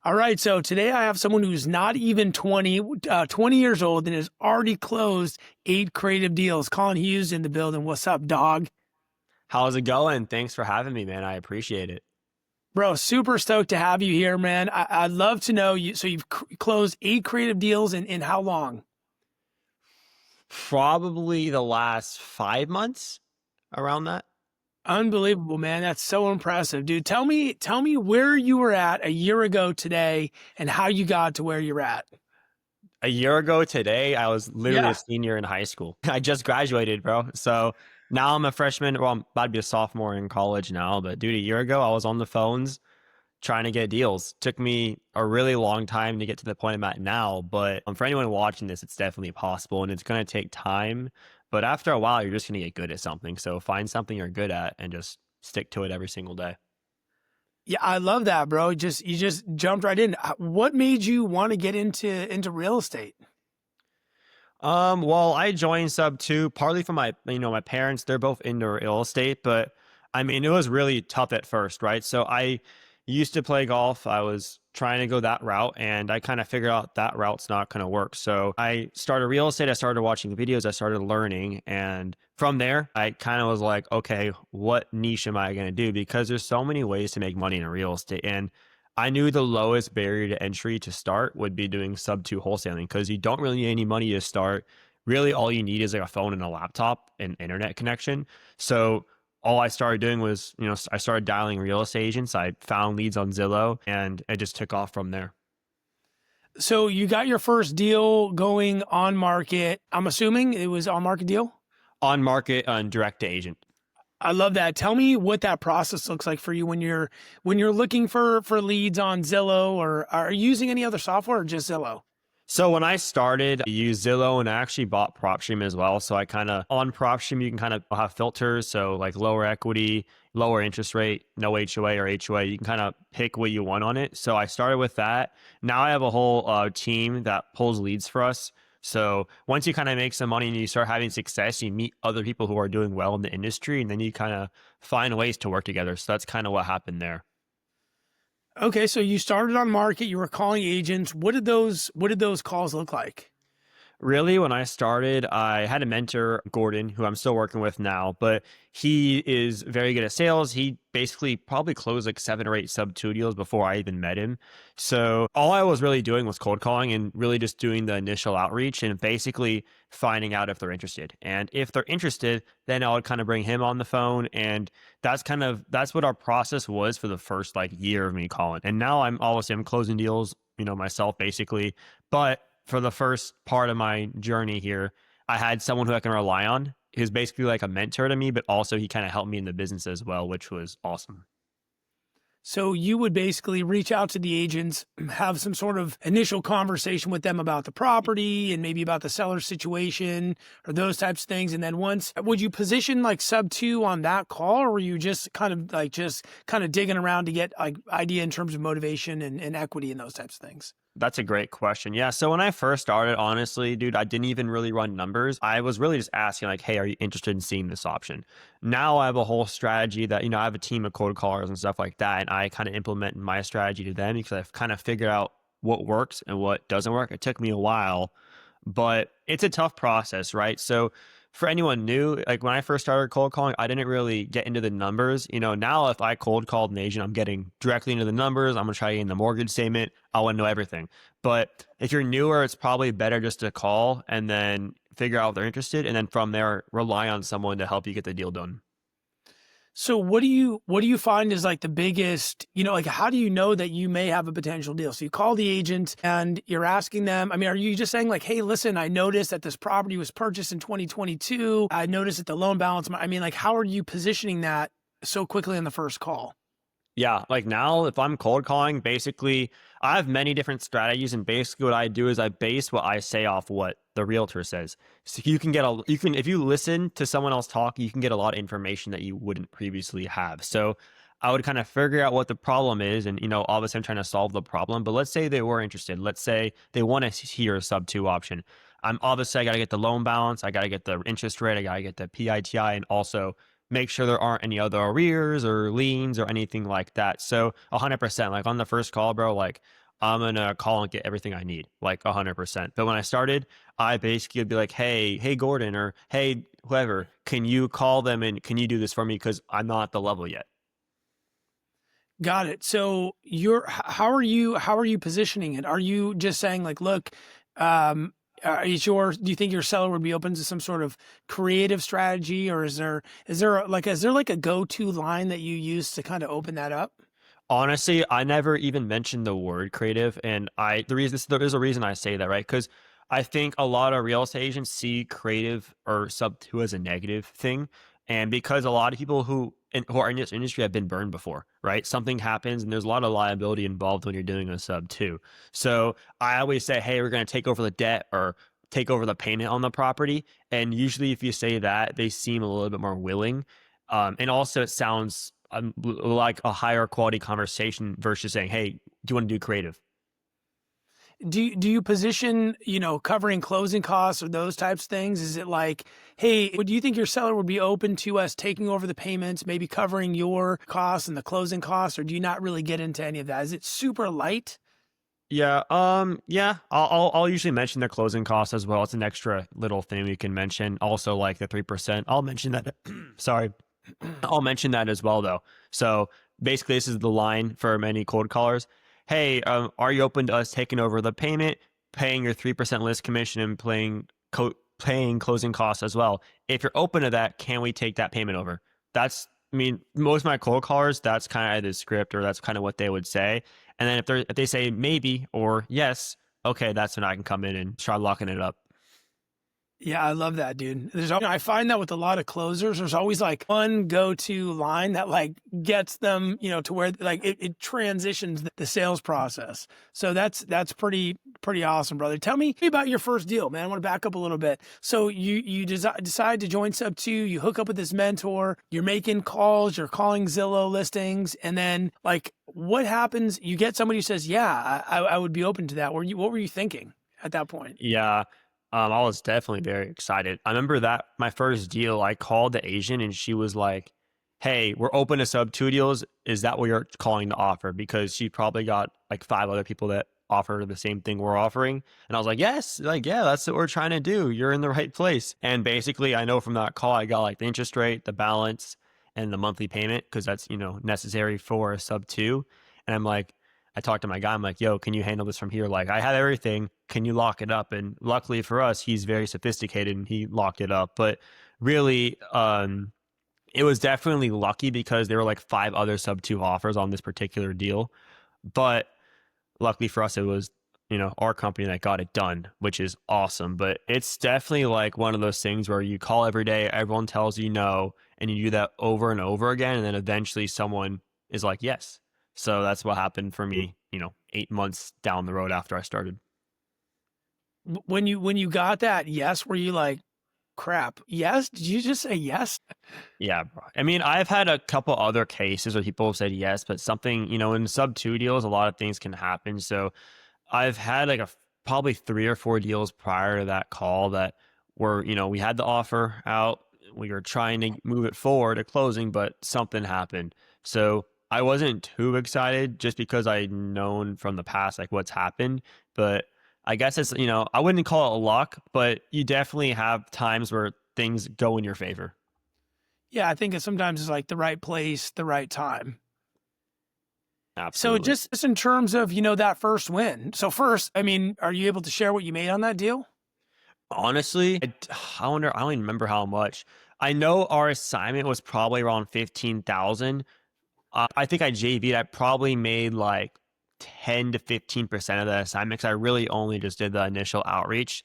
All right. So today I have someone who's not even 20 years old and has already closed 8 creative deals. Colin Hughes in the building. What's up, dog? How's it going? Thanks for having me, man. I appreciate it. Bro, super stoked to have you here, man. I'd love to know you. So you've closed 8 creative deals in how long? Probably the last 5 months around that. Unbelievable, man. That's so impressive, dude. Tell me where you were at a year ago today and how you got to where you're at. A year ago today, I was literally a Yeah. senior in high school. I just graduated, bro. So now I'm a freshman. Well, I'm about to be a sophomore in college now. But dude, a year ago, I was on the phones trying to get deals. Took me a really long time to get to the point I'm at now. But for anyone watching this, it's definitely possible and it's going to take time. But after a while, you're just going to get good at something. So find something you're good at and just stick to it every single day. Yeah, I love that, bro. You just jumped right in. What made you want to get into real estate? Well, I joined Subto partly from my parents. They're both into real estate, but I mean, it was really tough at first, right? So I used to play golf. I was trying to go that route, and I kind of figured out that route's not going to work. So I started real estate. I started watching videos. I started learning, and from there, I kind of was like, okay, what niche am I going to do? Because there's so many ways to make money in real estate, and I knew the lowest barrier to entry to start would be doing Subto wholesaling because you don't really need any money to start. Really, all you need is like a phone and a laptop and internet connection. So all I started doing was, I started dialing real estate agents. I found leads on Zillow and it just took off from there. So you got your first deal going on market. I'm assuming it was on market deal. On market and direct to agent. I love that. Tell me what that process looks like for you when you're looking for leads on Zillow, or are you using any other software or just Zillow? So when I started, I used Zillow and I actually bought PropStream as well. So I kind of on PropStream, you can kind of have filters. So like lower equity, lower interest rate, no HOA or HOA. You can kind of pick what you want on it. So I started with that. Now I have a whole team that pulls leads for us. So once you kind of make some money and you start having success, you meet other people who are doing well in the industry, and then you kind of find ways to work together. So that's kind of what happened there. Okay, so you started on market. You were calling agents. What did those calls look like? Really, when I started, I had a mentor, Gordon, who I'm still working with now, but he is very good at sales. He basically probably closed like 7 or 8 Subto deals before I even met him. So all I was really doing was cold calling and really just doing the initial outreach and basically finding out if they're interested. And if they're interested, then I would kind of bring him on the phone. And that's what our process was for the first like year of me calling. And now I'm closing deals, myself basically. But for the first part of my journey here, I had someone who I can rely on. He was basically like a mentor to me, but also he kind of helped me in the business as well, which was awesome. So you would basically reach out to the agents, have some sort of initial conversation with them about the property and maybe about the seller situation or those types of things. And then would you position like Sub 2 on that call, or were you just kind of digging around to get like idea in terms of motivation and equity and those types of things? That's a great question. Yeah. So when I first started, honestly, dude, I didn't even really run numbers. I was really just asking, like, hey, are you interested in seeing this option? Now I have a whole strategy that, I have a team of cold callers and stuff like that. And I kind of implement my strategy to them because I've kind of figured out what works and what doesn't work. It took me a while, but it's a tough process, right? So for anyone new, like when I first started cold calling, I didn't really get into the numbers. Now if I cold called an agent, I'm getting directly into the numbers. I'm going to try to get in the mortgage statement. I want to know everything. But if you're newer, it's probably better just to call and then figure out if they're interested. And then from there, rely on someone to help you get the deal done. So what do you find is like the biggest, like how do you know that you may have a potential deal? So you call the agent and you're asking them, I mean, are you just saying like, hey, listen, I noticed that this property was purchased in 2022. I noticed that the loan balance, I mean, like how are you positioning that so quickly in the first call? Yeah, like now, if I'm cold calling, basically, I have many different strategies, and basically, what I do is I base what I say off what the realtor says. So if you listen to someone else talk, you can get a lot of information that you wouldn't previously have. So I would kind of figure out what the problem is, and obviously, I'm trying to solve the problem. But let's say they were interested. Let's say they want to hear a Sub 2 option. I got to get the loan balance, I got to get the interest rate, I got to get the PITI, and also make sure there aren't any other arrears or liens or anything like that. So 100%, like on the first call, bro, like I'm gonna call and get everything I need, like 100%. But when I started, I basically would be like, hey, Gordon, or hey, whoever, can you call them and can you do this for me? Because I'm not at the level yet. Got it. So how are you positioning it? Are you just saying like, look, do you think your seller would be open to some sort of creative strategy, or is there like a go-to line that you use to kind of open that up? Honestly, I never even mentioned the word creative, and there is a reason I say that, right? Because I think a lot of real estate agents see creative or sub two as a negative thing, and because a lot of people who are in this industry have been burned before, right? Something happens, and there's a lot of liability involved when you're doing a sub two. So I always say, hey, we're going to take over the debt or take over the payment on the property, and usually if you say that, they seem a little bit more willing. And also, it sounds like a higher quality conversation versus saying, "Hey, do you want to do creative?" Do you position, covering closing costs or those types of things? Is it like, hey, do you think your seller would be open to us taking over the payments, maybe covering your costs and the closing costs, or do you not really get into any of that? Is it super light? Yeah, yeah. I'll usually mention the closing costs as well. It's an extra little thing we can mention. Also, like the 3%. I'll mention that. Sorry, I'll mention that as well, though. So basically, this is the line for many cold callers. Hey, are you open to us taking over the payment, paying your 3% list commission, and paying closing costs as well? If you're open to that, can we take that payment over? That's, I mean, most of my cold callers, that's kind of the script, or that's kind of what they would say. And then if they say maybe or yes, okay, that's when I can come in and try locking it up. Yeah, I love that, dude. I find that with a lot of closers, there's always like one go-to line that like gets them, to where like it transitions the sales process. So that's pretty awesome, brother. Tell me about your first deal, man. I want to back up a little bit. So you decide to join Sub Two, you hook up with this mentor, you're making calls, you're calling Zillow listings, and then like what happens? You get somebody who says, "Yeah, I would be open to that." What were you thinking at that point? Yeah. I was definitely very excited. I remember that my first deal, I called the agent and she was like, "Hey, we're open to sub two deals. Is that what you're calling to offer?" Because she probably got like five other people that offer the same thing we're offering. And I was like, "Yes, like, yeah, that's what we're trying to do. You're in the right place." And basically, I know from that call, I got like the interest rate, the balance, and the monthly payment because that's, necessary for a sub two. And I'm like, I talked to my guy. I'm like, "Yo, can you handle this from here? Like, I have everything. Can you lock it up?" And luckily for us, he's very sophisticated and he locked it up. But really, it was definitely lucky because there were like five other sub two offers on this particular deal. But luckily for us, it was, our company that got it done, which is awesome. But it's definitely like one of those things where you call every day, everyone tells you no, and you do that over and over again. And then eventually someone is like, yes. So that's what happened for me, 8 months down the road after I started. When you got that yes, were you like, crap, yes? Did you just say yes? Yeah, bro. I mean, I've had a couple other cases where people have said yes, but something, in sub two deals, a lot of things can happen. So I've had like probably three or four deals prior to that call that were, we had the offer out, we were trying to move it forward to closing, but something happened. So I wasn't too excited just because I'd known from the past like what's happened. But I guess it's, I wouldn't call it luck, but you definitely have times where things go in your favor. Yeah, I think sometimes it's like the right place, the right time. So Absolutely. just in terms of, that first win. So first, I mean, are you able to share what you made on that deal? Honestly, I wonder, I don't even remember how much. I know our assignment was probably around 15,000. I think I JV'd. I probably made like 10 to 15% of the assignment because I really only just did the initial outreach.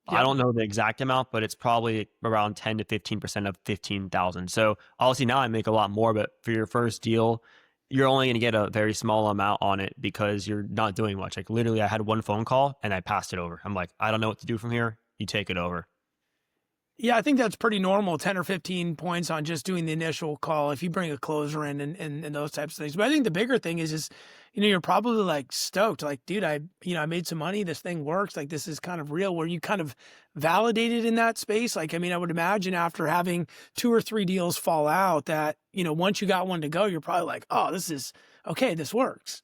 I Yep. don't know the exact amount, but it's probably around 10 to 15% of 15,000. So obviously now I make a lot more, but for your first deal, you're only going to get a very small amount on it because you're not doing much. Like literally, I had one phone call and I passed it over. I'm like, I don't know what to do from here. You take it over. Yeah, I think that's pretty normal, 10 or 15 points on just doing the initial call if you bring a closer in and those types of things. But I think the bigger thing is, you're probably like stoked, like, dude, I made some money. This thing works. Like, this is kind of real. Were you kind of validated in that space? Like, I mean, I would imagine after having two or three deals fall out that, once you got one to go, you're probably like, oh, this is okay. This works.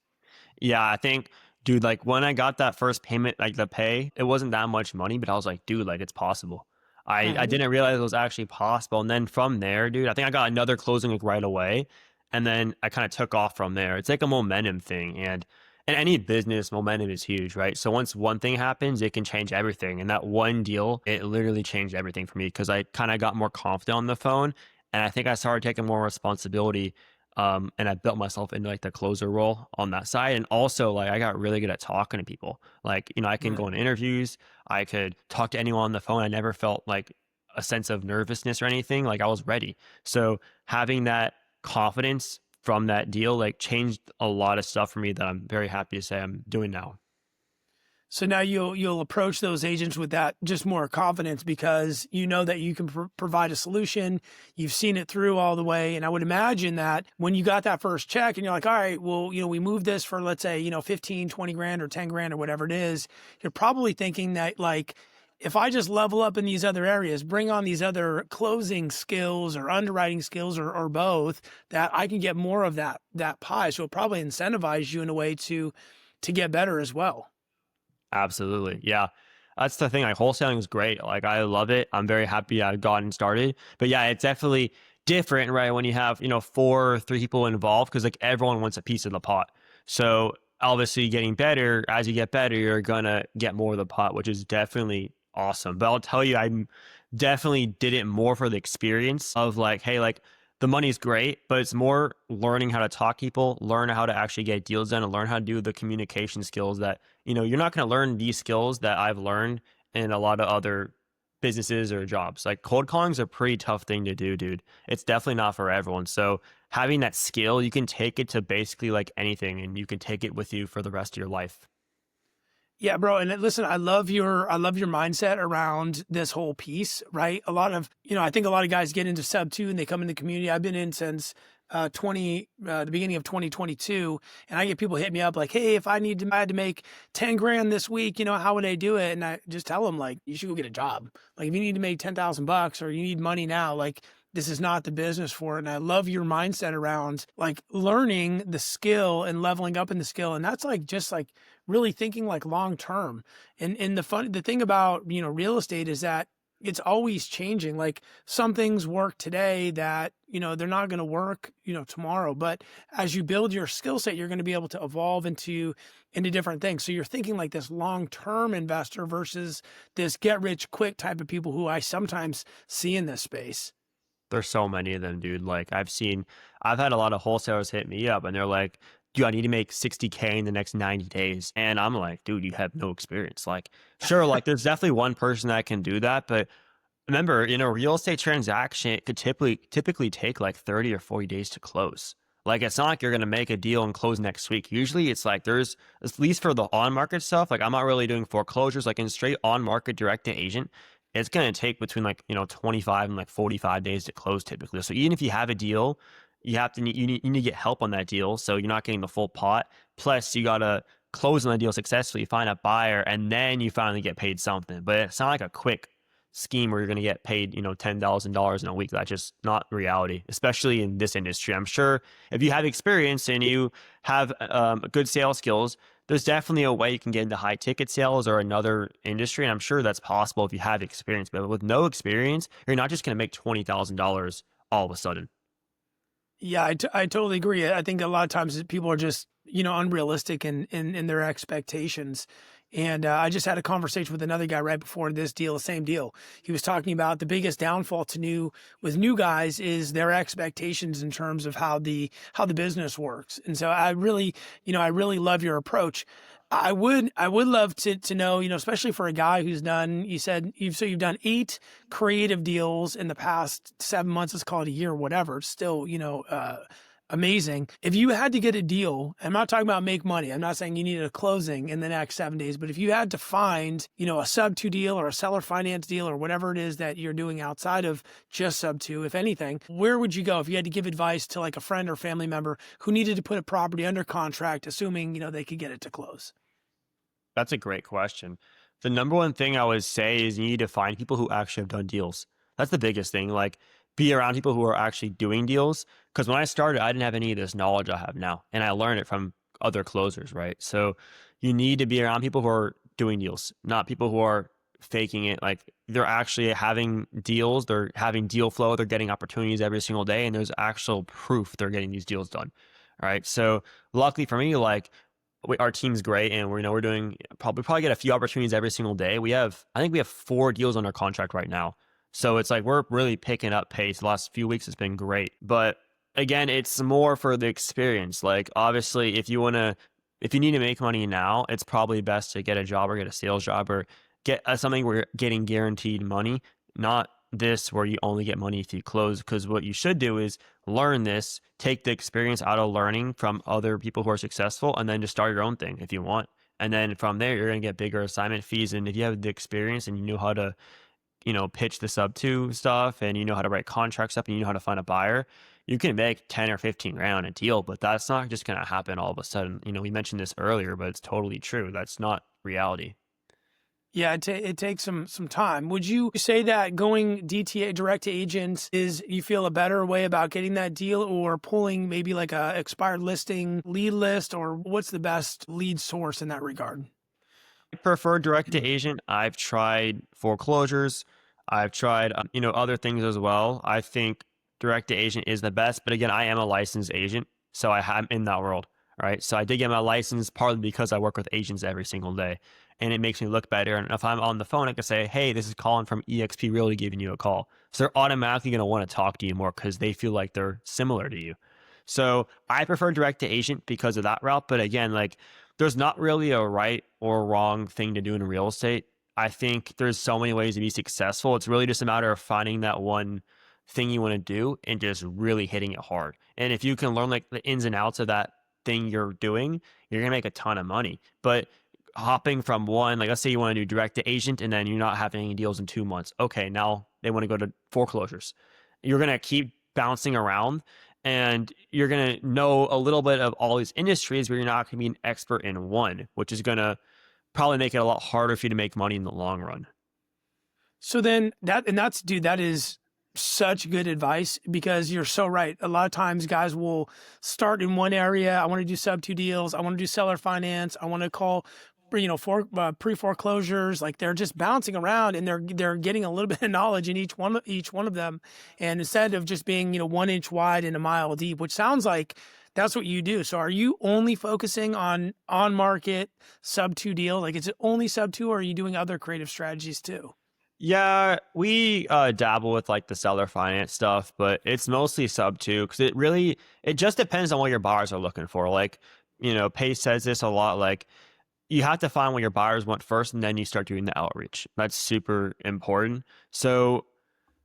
Yeah, I think Dude, like when I got that first payment, like the pay, it wasn't that much money, but I was like, dude, like it's possible. I Mhm. didn't realize it was actually possible. And then from there, dude, I think I got another closing like right away. And then I kind of took off from there. It's like a momentum thing. And in any business, momentum is huge, right? So once one thing happens, it can change everything. And that one deal, it literally changed everything for me because I kind of got more confident on the phone. And I think I started taking more responsibility, and I built myself into like the closer role on that side. And also like I got really good at talking to people. Like, I can Right. go in interviews, I could talk to anyone on the phone. I never felt like a sense of nervousness or anything. Like I was ready. So having that confidence from that deal like changed a lot of stuff for me that I'm very happy to say I'm doing now. So now you'll approach those agents with that just more confidence because you know that you can provide a solution. You've seen it through all the way, and I would imagine that when you got that first check and you're like, all right, well, we moved this for, let's say, 15, 20 grand or 10 grand or whatever it is. You're probably thinking that, like, if I just level up in these other areas, bring on these other closing skills or underwriting skills or both, that I can get more of that pie. So it probably incentivize you in a way to get better as well. Absolutely. Yeah. That's the thing. Like wholesaling is great. Like I love it. I'm very happy I've gotten started. But yeah, it's definitely different, right? When you have, 4 or 3 people involved, because like everyone wants a piece of the pot. So obviously getting better, as you get better, you're gonna get more of the pot, which is definitely awesome. But I'll tell you, I'm definitely did it more for the experience of like, hey, like the money's great, but it's more learning how to talk to people, learn how to actually get deals done, and learn how to do the communication skills that you're not going to learn these skills that I've learned in a lot of other businesses or jobs. Like cold calling is a pretty tough thing to do, dude. It's definitely not for everyone. So having that skill, you can take it to basically like anything and you can take it with you for the rest of your life. Yeah, bro. And listen, I love your mindset around this whole piece, right? A lot of, I think a lot of guys get into Subto and they come in the community. I've been in since the beginning of 2022, and I get people hit me up like, hey, if I had to make 10 grand this week, how would I do it? And I just tell them, like, you should go get a job. Like if you need to make 10,000 bucks or you need money now, like this is not the business for it. And I love your mindset around like learning the skill and leveling up in the skill. And that's like just like really thinking like long term. And the thing about, real estate is that it's always changing. Like some things work today that, they're not going to work, tomorrow. But as you build your skill set, you're going to be able to evolve into different things. So you're thinking like this long-term investor versus this get rich quick type of people who I sometimes see in this space. There's so many of them, dude. Like I've had a lot of wholesalers hit me up and they're like, dude, I need to make 60K in the next 90 days. And I'm like, dude, you have no experience. Like, sure, like there's definitely one person that can do that. But remember, in a real estate transaction, it could typically take like 30 or 40 days to close. Like it's not like you're gonna make a deal and close next week. Usually it's like there's at least for the on market stuff, like I'm not really doing foreclosures, like in straight on market direct to agent, it's gonna take between like 25 and like 45 days to close typically. So even if you have a deal, you need to get help on that deal. So you're not getting the full pot. Plus you gotta close on the deal successfully, find a buyer, and then you finally get paid something. But it's not like a quick scheme where you're going to get paid, $10,000 in a week. That's just not reality, especially in this industry. I'm sure if you have experience and you have good sales skills, there's definitely a way you can get into high ticket sales or another industry. And I'm sure that's possible if you have experience. But with no experience, you're not just going to make $20,000 all of a sudden. Yeah, I totally agree. I think a lot of times people are just, unrealistic in their expectations. And I just had a conversation with another guy right before this deal, the same deal. He was talking about the biggest downfall with new guys is their expectations in terms of how the business works. And so I really love your approach. I would love to know, especially for a guy who's done, you've done 8 creative deals in the past 7 months, let's call it a year, whatever. It's still, amazing. If you had to get a deal, I'm not talking about make money. I'm not saying you needed a closing in the next 7 days, but if you had to find, a Subto deal or a seller finance deal or whatever it is that you're doing outside of just Subto, if anything, where would you go if you had to give advice to like a friend or family member who needed to put a property under contract, assuming, they could get it to close? That's a great question. The number one thing I would say is you need to find people who actually have done deals. That's the biggest thing. Like be around people who are actually doing deals. Because when I started, I didn't have any of this knowledge I have now. And I learned it from other closers, right? So you need to be around people who are doing deals, not people who are faking it. Like they're actually having deals, they're having deal flow, they're getting opportunities every single day, and there's actual proof they're getting these deals done. All right. So luckily for me, like our team's great, and we're doing probably get a few opportunities every single day. I think we have 4 deals under contract right now. So it's like we're really picking up pace. The last few weeks has been great. But again, it's more for the experience. Like obviously if you need to make money now, it's probably best to get a job or get a sales job or get something where you're getting guaranteed money, not this where you only get money if you close. Because what you should do is learn this, take the experience out of learning from other people who are successful, and then just start your own thing if you want. And then from there, you're going to get bigger assignment fees. And if you have the experience and you know how to, pitch the Subto stuff and you know how to write contracts up and you know how to find a buyer, you can make 10 or 15 grand on a deal, but that's not just going to happen all of a sudden. We mentioned this earlier, but it's totally true. That's not reality. Yeah, it takes some time. Would you say that going DTA, direct to agents, is you feel a better way about getting that deal, or pulling maybe like a expired listing lead list, or what's the best lead source in that regard? I prefer direct to agent. I've tried foreclosures. I've tried, other things as well. I think direct to agent is the best, but again, I am a licensed agent, so I'm in that world, right? So I did get my license partly because I work with agents every single day, and it makes me look better. And if I'm on the phone, I can say, "Hey, this is Colin from eXp Realty giving you a call." So they're automatically going to want to talk to you more because they feel like they're similar to you. So I prefer direct to agent because of that route. But again, like there's not really a right or wrong thing to do in real estate. I think there's so many ways to be successful. It's really just a matter of finding that one thing you want to do and just really hitting it hard. And if you can learn like the ins and outs of that thing you're doing, you're going to make a ton of money. But hopping from one, like let's say you want to do direct to agent and then you're not having any deals in 2 months. Okay, now they want to go to foreclosures. You're going to keep bouncing around and you're going to know a little bit of all these industries, but you're not going to be an expert in one, which is going to probably make it a lot harder for you to make money in the long run. So then that is such good advice, because you're so right. A lot of times guys will start in one area. I want to do Subto deals. I want to do seller finance. I want to call, pre-foreclosures. Like they're just bouncing around, and they're getting a little bit of knowledge in each one of them. And instead of just being, 1 inch wide and a mile deep, which sounds like that's what you do. So are you only focusing on market Subto deals? Like, is it only Subto, or are you doing other creative strategies too? Yeah, we dabble with like the seller finance stuff, but it's mostly Subto because it just depends on what your buyers are looking for. Like, Pace says this a lot, like you have to find what your buyers want first, and then you start doing the outreach. That's super important. So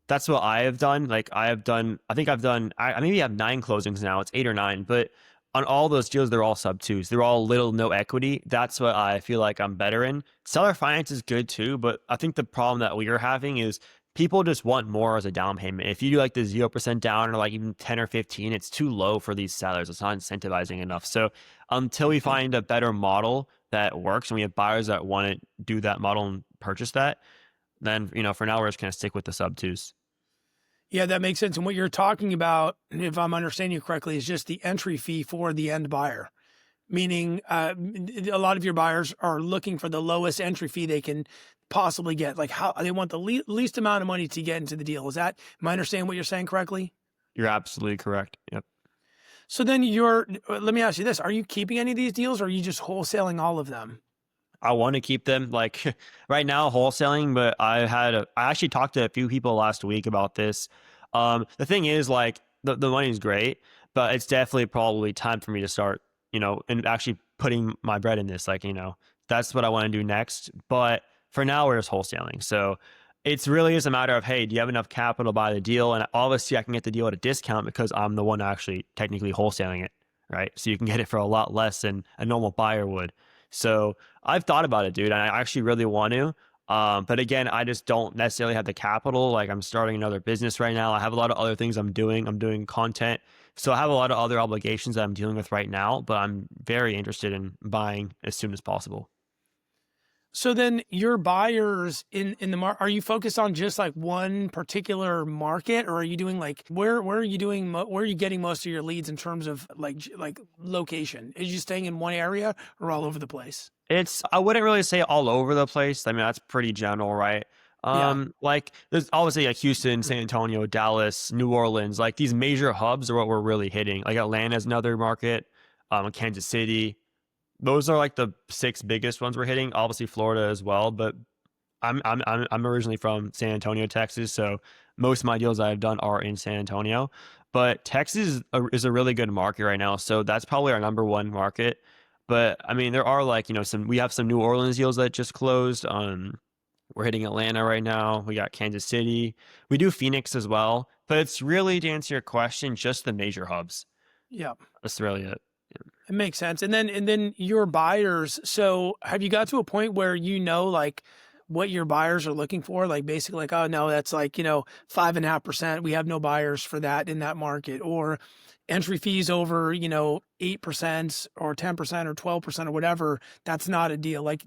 that's what I have done. Like I think I maybe have 9 closings now. It's 8 or 9, but on all those deals, they're all sub 2s. They're all little, no equity. That's what I feel like I'm better in. Seller finance is good too, but I think the problem that we are having is people just want more as a down payment. If you do like the 0% down or like even 10 or 15, it's too low for these sellers. It's not incentivizing enough. So until we find a better model that works and we have buyers that want to do that model and purchase that, then, for now, we're just going to stick with the sub 2s. Yeah, that makes sense. And what you're talking about, if I'm understanding you correctly, is just the entry fee for the end buyer. Meaning, a lot of your buyers are looking for the lowest entry fee they can possibly get. Like how they want the least amount of money to get into the deal. Am I understanding what you're saying correctly? You're absolutely correct. Yep. So then let me ask you this. Are you keeping any of these deals, or are you just wholesaling all of them? I want to keep them like right now wholesaling, but I actually talked to a few people last week about this. The thing is like the money's great, but it's definitely probably time for me to start, and actually putting my bread in this. Like, that's what I want to do next. But for now, we're just wholesaling. So it's really is a matter of, hey, do you have enough capital to buy the deal? And obviously I can get the deal at a discount because I'm the one actually technically wholesaling it, right? So you can get it for a lot less than a normal buyer would. So I've thought about it, dude. And I actually really want to. But again, I just don't necessarily have the capital. Like I'm starting another business right now. I have a lot of other things I'm doing. I'm doing content. So I have a lot of other obligations that I'm dealing with right now, but I'm very interested in buying as soon as possible. So then your buyers in the are you focused on just like one particular market, or are you doing like, where are you where are you getting most of your leads in terms of like location? Is you staying in one area or all over the place? I wouldn't really say all over the place. I mean, that's pretty general, right? Yeah. Like there's obviously like Houston, San Antonio, Dallas, New Orleans, like these major hubs are what we're really hitting. Like Atlanta's another market, Kansas City. Those are like the six biggest ones we're hitting. Obviously Florida as well, but I'm originally from San Antonio, Texas, so most of my deals I've done are in San Antonio. But Texas is a really good market right now, so that's probably our number one market. But I mean, there are like some we have some New Orleans deals that just closed. We're hitting Atlanta right now. We got Kansas City. We do Phoenix as well. But it's really, to answer your question, just the major hubs. Yeah. That's really it. It makes sense. And then your buyers. So have you got to a point where you know like what your buyers are looking for? Like basically like, oh no, that's like, 5.5%. We have no buyers for that in that market. Or entry fees over, 8% or 10% or 12% or whatever. That's not a deal. Like,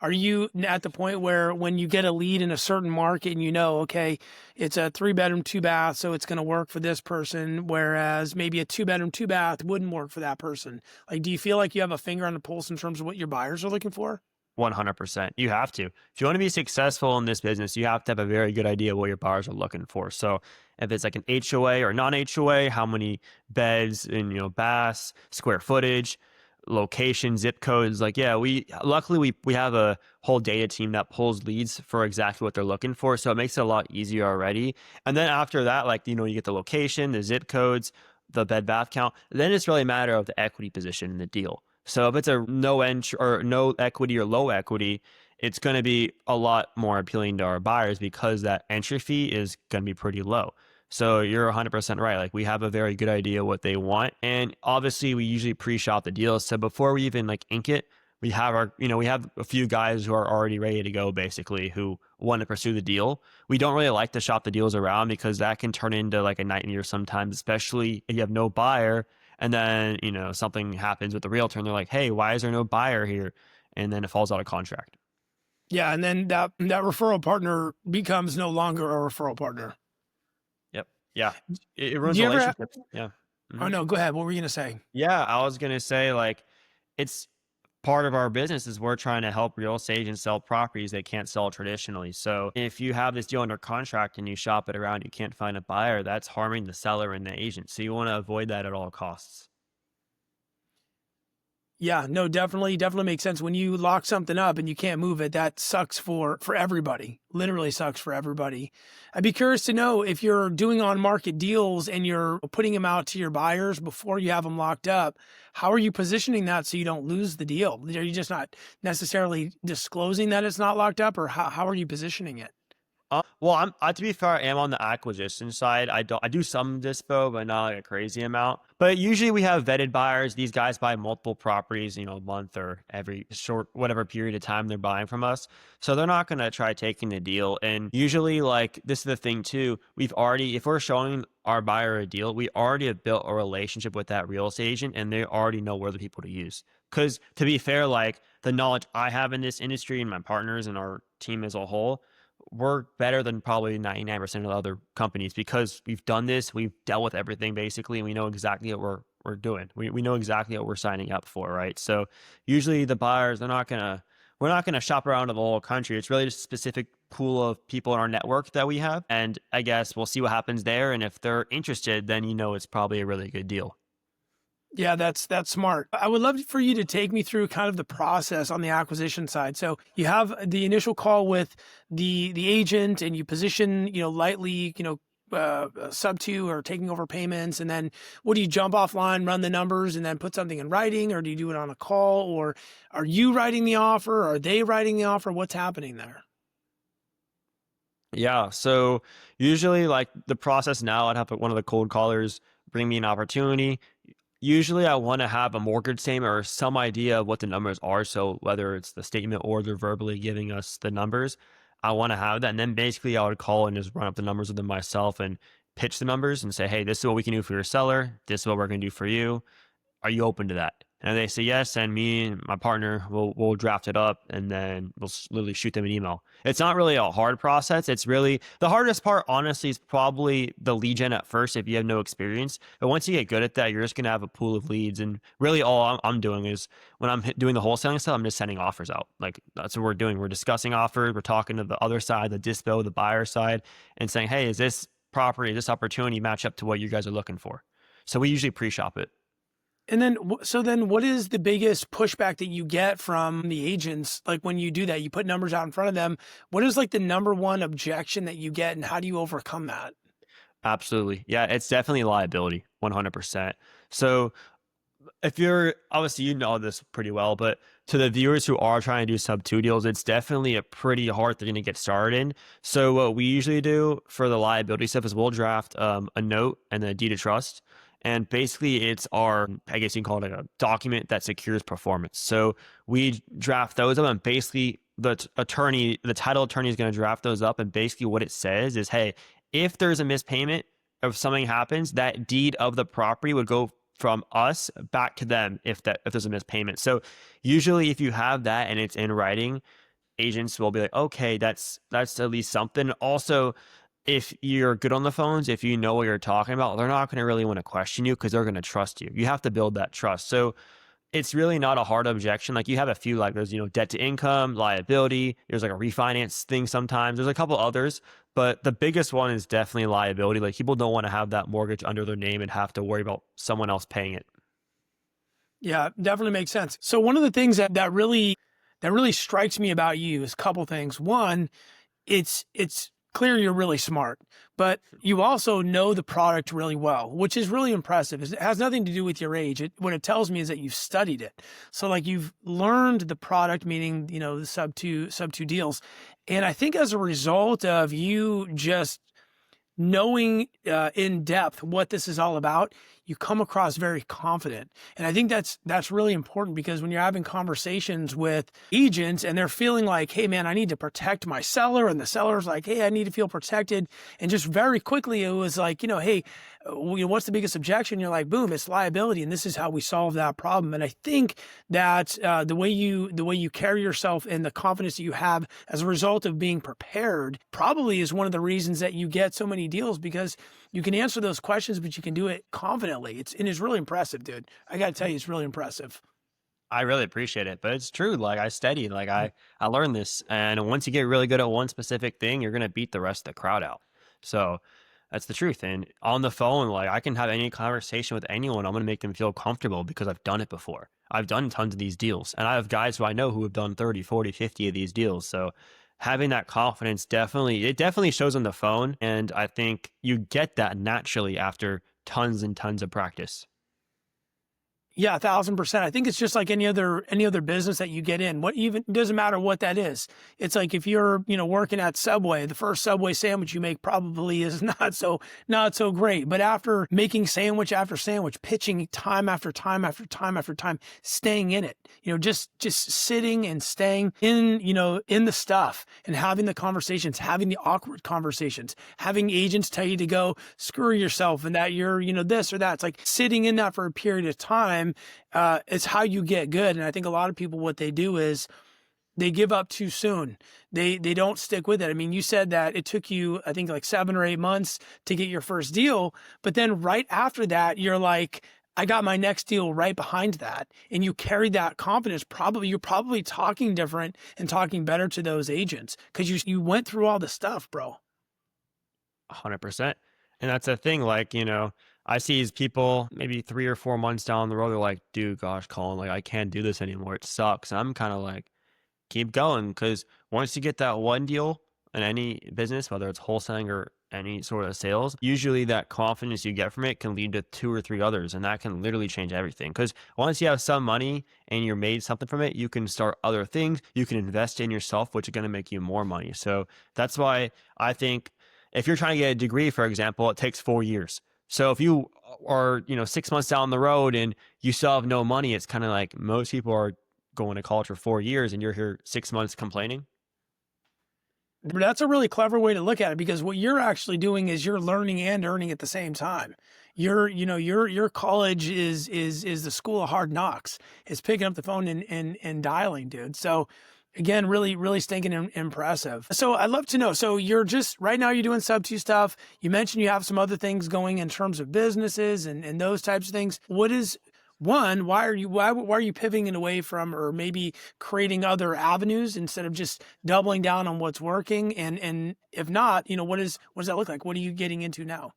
are you at the point where when you get a lead in a certain market and okay, it's a 3-bedroom, 2-bath, so it's going to work for this person, whereas maybe a 2-bedroom, 2-bath wouldn't work for that person. Like, do you feel like you have a finger on the pulse in terms of what your buyers are looking for? 100%. You have to. If you want to be successful in this business, you have to have a very good idea of what your buyers are looking for. So if it's like an HOA or non-HOA, how many beds and baths, square footage, location, zip codes. Like, yeah, we have a whole data team that pulls leads for exactly what they're looking for. So it makes it a lot easier already. And then after that, like, you get the location, the zip codes, the bed bath count. Then it's really a matter of the equity position in the deal. So if it's a no entry or no equity or low equity, it's going to be a lot more appealing to our buyers because that entry fee is going to be pretty low. So you're 100% right. Like we have a very good idea what they want. And obviously we usually pre-shop the deals. So before we even like ink it, we have a few guys who are already ready to go basically who want to pursue the deal. We don't really like to shop the deals around because that can turn into like a nightmare sometimes, especially if you have no buyer and then, something happens with the realtor and they're like, hey, why is there no buyer here? And then it falls out of contract. Yeah. And then that referral partner becomes no longer a referral partner. Yep. Yeah. It Do ruins you ever, relationships. Yeah. oh Hmm. no, go ahead. What were you going to say? Yeah. I was going to say, like, it's part of our business is we're trying to help real estate agents sell properties they can't sell traditionally. So if you have this deal under contract and you shop it around, you can't find a buyer, that's harming the seller and the agent. So you want to avoid that at all costs. Yeah, no, definitely makes sense. When you lock something up and you can't move it, that sucks for everybody. Literally sucks for everybody. I'd be curious to know if you're doing on market deals and you're putting them out to your buyers before you have them locked up. How are you positioning that so you don't lose the deal? Are you just not necessarily disclosing that it's not locked up, or how are you positioning it? Well, to be fair, I am on the acquisition side. I do some dispo, but not like a crazy amount. But usually we have vetted buyers. These guys buy multiple properties, a month or every short whatever period of time they're buying from us. So they're not gonna try taking the deal. And usually, like this is the thing too. If we're showing our buyer a deal, we already have built a relationship with that real estate agent, and they already know where the people to use. Because to be fair, like the knowledge I have in this industry and my partners and our team as a whole, we're better than probably 99% of the other companies because we've done this, we've dealt with everything basically, and we know exactly what we're doing. We know exactly what we're signing up for, right? So usually the buyers, we're not gonna shop around to the whole country. It's really just a specific pool of people in our network that we have. And I guess we'll see what happens there. And if they're interested, then it's probably a really good deal. Yeah, that's smart. I would love for you to take me through kind of the process on the acquisition side. So you have the initial call with the agent, and you position, lightly, Subto or taking over payments, and then what do you jump offline, run the numbers, and then put something in writing, or do you do it on a call, or are you writing the offer? Are they writing the offer? What's happening there? Yeah. So usually like the process now, I'd have one of the cold callers bring me an opportunity. Usually I want to have a mortgage statement or some idea of what the numbers are. So whether it's the statement or they're verbally giving us the numbers, I want to have that. And then basically I would call and just run up the numbers with them myself and pitch the numbers and say, hey, this is what we can do for your seller. This is what we're going to do for you. Are you open to that? And they say yes, and me and my partner will draft it up, and then we'll literally shoot them an email. It's not really a hard process. It's really the hardest part, honestly, is probably the lead gen at first if you have no experience. But once you get good at that, you're just gonna have a pool of leads. And really, all I'm doing is when I'm doing the wholesaling stuff, I'm just sending offers out. Like that's what we're doing. We're discussing offers. We're talking to the other side, the dispo, the buyer side, and saying, hey, is this property, this opportunity match up to what you guys are looking for? So we usually pre-shop it. And then, so then what is the biggest pushback that you get from the agents? Like when you do that, you put numbers out in front of them. What is like the number one objection that you get and how do you overcome that? Absolutely. Yeah, it's definitely liability, 100%. So if you're obviously you know this pretty well, but to the viewers who are trying to do Subto deals, it's definitely a pretty hard thing to get started in. So what we usually do for the liability stuff is we'll draft a note and a deed of trust. And basically it's our, I guess you can call it a document that secures performance. So we draft those up and basically the title attorney is going to draft those up. And basically what it says is, hey, if there's a mispayment, if something happens, that deed of the property would go from us back to them if there's a mispayment. So usually if you have that and it's in writing, agents will be like, okay, that's at least something. Also, if you're good on the phones, if you know what you're talking about, they're not going to really want to question you because they're going to trust you. You have to build that trust. So it's really not a hard objection. Like you have a few, like there's, debt to income, liability. There's like a refinance thing sometimes. There's a couple others, but the biggest one is definitely liability. Like people don't want to have that mortgage under their name and have to worry about someone else paying it. Yeah, definitely makes sense. So one of the things that really strikes me about you is a couple things. One, it's clear you're really smart, but you also know the product really well, which is really impressive. It has nothing to do with your age. What it tells me is that you've studied it. So like you've learned the product, meaning, the sub two deals. And I think as a result of you just knowing in depth what this is all about, you come across very confident. And I think that's really important because when you're having conversations with agents and they're feeling like, hey man, I need to protect my seller, and the seller's like, hey, I need to feel protected. And just very quickly it was like, hey, what's the biggest objection? You're like, boom, it's liability. And this is how we solve that problem. And I think that the way you carry yourself and the confidence that you have as a result of being prepared probably is one of the reasons that you get so many deals, because you can answer those questions, but you can do it confidently. It's really impressive, dude. I got to tell you, it's really impressive. I really appreciate it, but it's true. Like I studied, like I learned this, and once you get really good at one specific thing, you're gonna beat the rest of the crowd out. So that's the truth. And on the phone, like I can have any conversation with anyone. I'm gonna make them feel comfortable because I've done it before. I've done tons of these deals, and I have guys who I know who have done 30, 40, 50 of these deals. So having that confidence definitely shows on the phone, and I think you get that naturally after tons and tons of practice. Yeah, 1,000%. I think it's just like any other business that you get in. What even doesn't matter what that is. It's like if you're working at Subway, the first Subway sandwich you make probably is not so great. But after making sandwich after sandwich, pitching time after time after time after time, staying in it, just sitting and staying in in the stuff and having the conversations, having the awkward conversations, having agents tell you to go screw yourself and that you're this or that. It's like sitting in that for a period of time. It's how you get good. And I think a lot of people, what they do is they give up too soon. They don't stick with it. I mean, you said that it took you, I think like 7 or 8 months to get your first deal. But then right after that, you're like, I got my next deal right behind that. And you carried that confidence. You're probably talking different and talking better to those agents because you went through all the stuff, bro. 100%. And that's the thing, like, I see these people maybe 3 or 4 months down the road, they're like, dude, gosh, Colin, like, I can't do this anymore. It sucks. And I'm kind of like, keep going. Because once you get that one deal in any business, whether it's wholesaling or any sort of sales, usually that confidence you get from it can lead to 2 or 3 others. And that can literally change everything. Because once you have some money and you're made something from it, you can start other things. You can invest in yourself, which is going to make you more money. So that's why I think if you're trying to get a degree, for example, it takes 4 years. So if you are, 6 months down the road and you still have no money, it's kind of like most people are going to college for 4 years and you're here 6 months complaining. That's a really clever way to look at it, because what you're actually doing is you're learning and earning at the same time. Your college is the school of hard knocks. It's picking up the phone and dialing, dude. So again, really, really stinking impressive. So I'd love to know. So you're just right now you're doing Subto stuff. You mentioned you have some other things going in terms of businesses and those types of things. What is one, why are you pivoting away from, or maybe creating other avenues instead of just doubling down on what's working? And if not, what does that look like? What are you getting into now?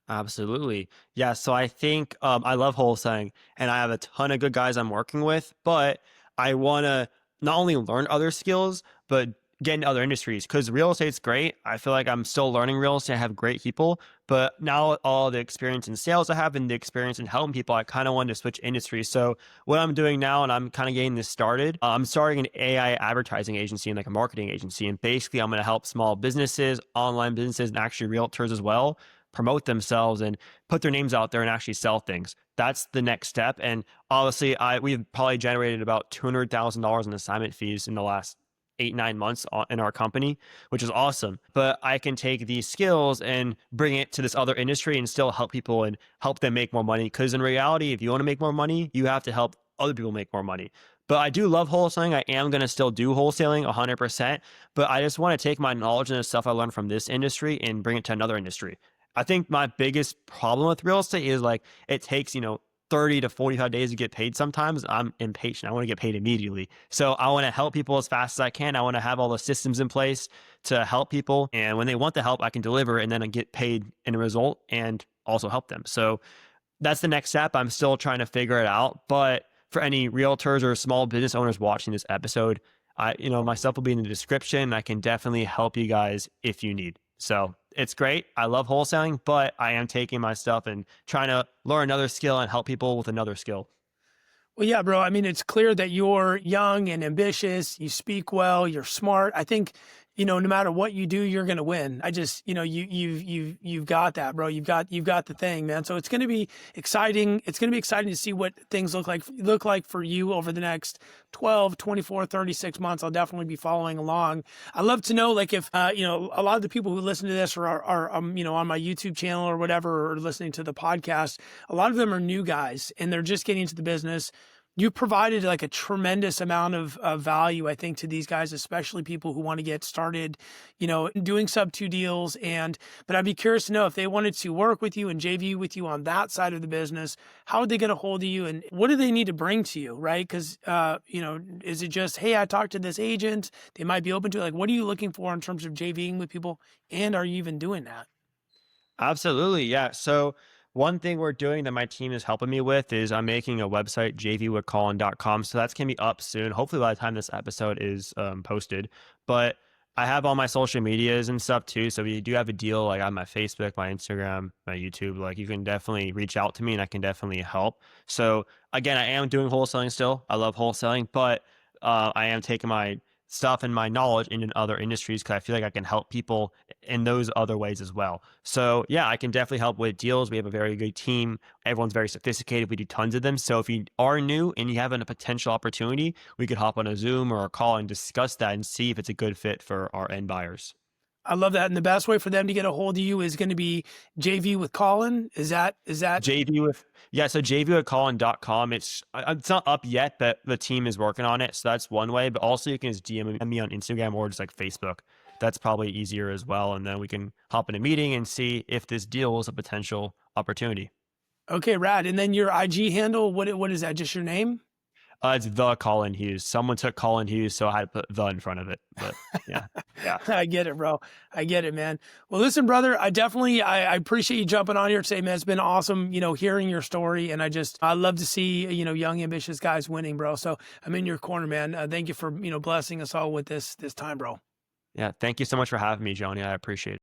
Absolutely. Yeah. So I think I love wholesaling and I have a ton of good guys I'm working with, but I want to not only learn other skills, but get into other industries because real estate's great. I feel like I'm still learning real estate. I have great people, but now all the experience in sales I have and the experience in helping people, I kind of wanted to switch industries. So what I'm doing now, and I'm kind of getting this started, I'm starting an AI advertising agency and like a marketing agency. And basically I'm going to help small businesses, online businesses, and actually realtors as well promote themselves and put their names out there and actually sell things. That's the next step. And obviously, we've probably generated about $200,000 in assignment fees in the last 8, 9 months in our company, which is awesome. But I can take these skills and bring it to this other industry and still help people and help them make more money. Because in reality, if you want to make more money, you have to help other people make more money. But I do love wholesaling. I am going to still do wholesaling 100%. But I just want to take my knowledge and the stuff I learned from this industry and bring it to another industry. I think my biggest problem with real estate is like it takes, 30 to 45 days to get paid sometimes. I'm impatient. I want to get paid immediately. So I want to help people as fast as I can. I want to have all the systems in place to help people. And when they want the help, I can deliver and then I get paid in a result and also help them. So that's the next step. I'm still trying to figure it out. But for any realtors or small business owners watching this episode, my stuff will be in the description. I can definitely help you guys if you need. So it's great. I love wholesaling, but I am taking my stuff and trying to learn another skill and help people with another skill. Well, yeah, bro. I mean, it's clear that you're young and ambitious. You speak well. You're smart. I think, no matter what you do, you're going to win. I just, you've got that, bro. You've got the thing, man. So it's going to be exciting. It's going to be exciting to see what things look like for you over the next 12, 24, 36 months. I'll definitely be following along. I'd love to know, like, if, a lot of the people who listen to this are on my YouTube channel or whatever, or listening to the podcast, a lot of them are new guys and they're just getting into the business. You provided like a tremendous amount of value, I think, to these guys, especially people who want to get started, doing Subto deals. But I'd be curious to know if they wanted to work with you and JV with you on that side of the business, how would they get a hold of you and what do they need to bring to you, right? Because, is it just, hey, I talked to this agent, they might be open to it. Like, what are you looking for in terms of JVing with people? And are you even doing that? Absolutely. Yeah. So one thing we're doing that my team is helping me with is I'm making a website, jvwithcolin.com. So that's going to be up soon. Hopefully by the time this episode is posted. But I have all my social medias and stuff too. So if you do have a deal, like on my Facebook, my Instagram, my YouTube, like you can definitely reach out to me and I can definitely help. So again, I am doing wholesaling still. I love wholesaling, but I am taking my stuff and my knowledge into other industries because I feel like I can help people in those other ways as well. So yeah, I can definitely help with deals. We have a very good team. Everyone's very sophisticated. We do tons of them. So if you are new and you have a potential opportunity, we could hop on a Zoom or a call and discuss that and see if it's a good fit for our end buyers. I love that. And the best way for them to get a hold of you is going to be JV with Colin. Is that JV with so jvwithcolin.com. It's not up yet, but the team is working on it. So that's one way. But also you can just DM me on Instagram or just like Facebook. That's probably easier as well. And then we can hop in a meeting and see if this deal is a potential opportunity. okay, rad? And then your IG handle, what is that? Just your name? It's the Colin Hughes. Someone took Colin Hughes, so I had to put the in front of it. But yeah, yeah. I get it, bro. I get it, man. Well, listen, brother, I appreciate you jumping on here today, man. It's been awesome, hearing your story. And I love to see, young, ambitious guys winning, bro. So I'm in your corner, man. Thank you for, blessing us all with this time, bro. Yeah. Thank you so much for having me, Johnny. I appreciate it.